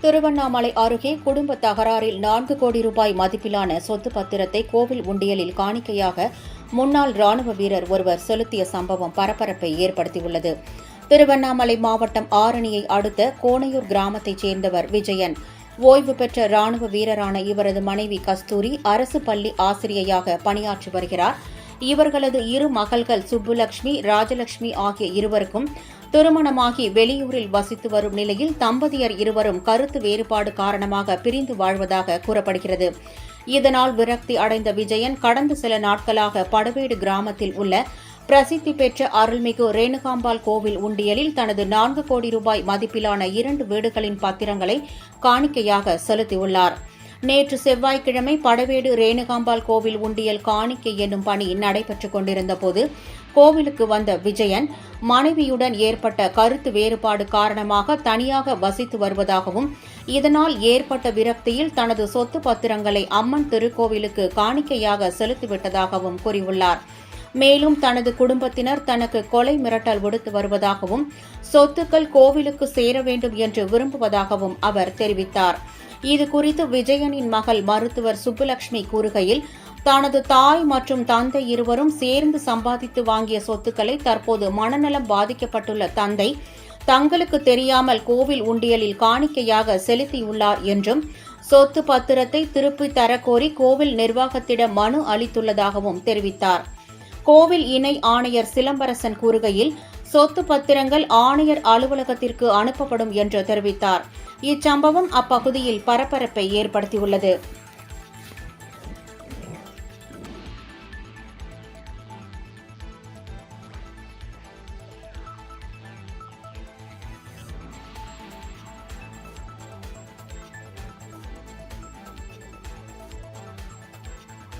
திருவண்ணாமலை அருகே குடும்ப தகராறில் 4 கோடி ரூபாய் மதிப்பிலான சொத்து பத்திரத்தை கோவில் உண்டியலில் காணிக்கையாக முன்னாள் ராணுவ வீரர் ஒருவர் செலுத்திய சம்பவம் பரபரப்பை ஏற்படுத்தியுள்ளது. திருவண்ணாமலை மாவட்டம் ஆரணியை அடுத்த கோணையூர் கிராமத்தைச் சேர்ந்தவர் விஜயன். ஓய்வு பெற்ற ராணுவ வீரரான இவரது மனைவி கஸ்தூரி அரசு பள்ளி ஆசிரியையாக பணியாற்றி வருகிறார். இவர்களது 2 மகள்கள் சுப்புலட்சுமி, ராஜலட்சுமி ஆகிய இருவருக்கும் திருமணமாகி வெளியூரில் வசித்து வரும் நிலையில் தம்பதியர் இருவரும் கருத்து வேறுபாடு காரணமாக பிரிந்து வாழ்வதாக கூறப்படுகிறது. இதனால் விரக்தி அடைந்த விஜயன் கடந்த சில நாட்களாக படவேடு கிராமத்தில் உள்ள பிரசித்தி பெற்ற அருள்மிகு ரேணுகாம்பாள் கோவில் உண்டியலில் தனது 4 கோடி ரூபாய் மதிப்பிலான 2 வீடுகளின் பத்திரங்களை காணிக்கையாக செலுத்தியுள்ளார். நேற்று செவ்வாய்க்கிழமை படவேடு ரேணுகாம்பாள் கோவில் உண்டியல் காணிக்கை என்னும் பணி நடைபெற்றுக் கொண்டிருந்தபோது கோவிலுக்கு வந்த விஜயன் மனைவியுடன் ஏற்பட்ட கருத்து வேறுபாடு காரணமாக தனியாக வசித்து வருவதாகவும் இதனால் ஏற்பட்ட விரக்தியில் தனது சொத்து பத்திரங்களை அம்மன் திருக்கோவிலுக்கு காணிக்கையாக செலுத்திவிட்டதாகவும் கூறியுள்ளார். மேலும் தனது குடும்பத்தினர் தனக்கு கொலை மிரட்டல் விடுத்து வருவதாகவும் சொத்துக்கள் கோவிலுக்கு சேர வேண்டும் என்று விரும்புவதாகவும் அவர் தெரிவித்தார். இதுகுறித்து விஜயனின் மகள் மருத்துவர் சுப்புலட்சுமி கூறுகையில், தனது தாய் மற்றும் தந்தை இருவரும் சேர்ந்து சம்பாதித்து வாங்கிய சொத்துக்களை தற்போது மனநலம் பாதிக்கப்பட்டுள்ள தந்தை தங்களுக்கு தெரியாமல் கோவில் உண்டியலில் காணிக்கையாக செலுத்தியுள்ளார் என்றும் சொத்து பத்திரத்தை திருப்பித் தரக்கோரி கோவில் நிர்வாகத்திடம் மனு அளித்துள்ளதாகவும் தெரிவித்தார். கோவில் இணை ஆணையர் சிலம்பரசன் கூறுகையில், சொத்து பத்திரங்கள் ஆணையர் அலுவலகத்திற்கு அனுப்பப்படும் என்று தெரிவித்தார். இச்சம்பவம் அப்பகுதியில் பரபரப்பை ஏற்படுத்தியுள்ளது.